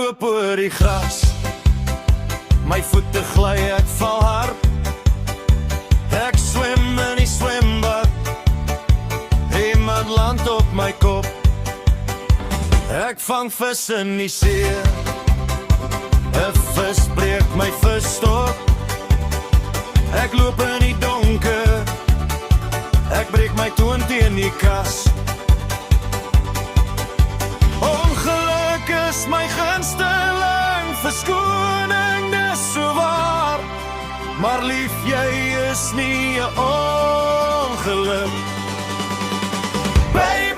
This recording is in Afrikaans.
loop oor die gras. My voete gly, ek val hard. Ek swem in die swembad. Iemand land op my kop. Ek vang vis in die see. 'n vis breek my visstok. Ek loop in die donker. Ek breek my toon teen die kas. Ongeluk is my gunsteling verskoning, dis so waar. Maar lief, jy is nie 'n ongeluk. Baby,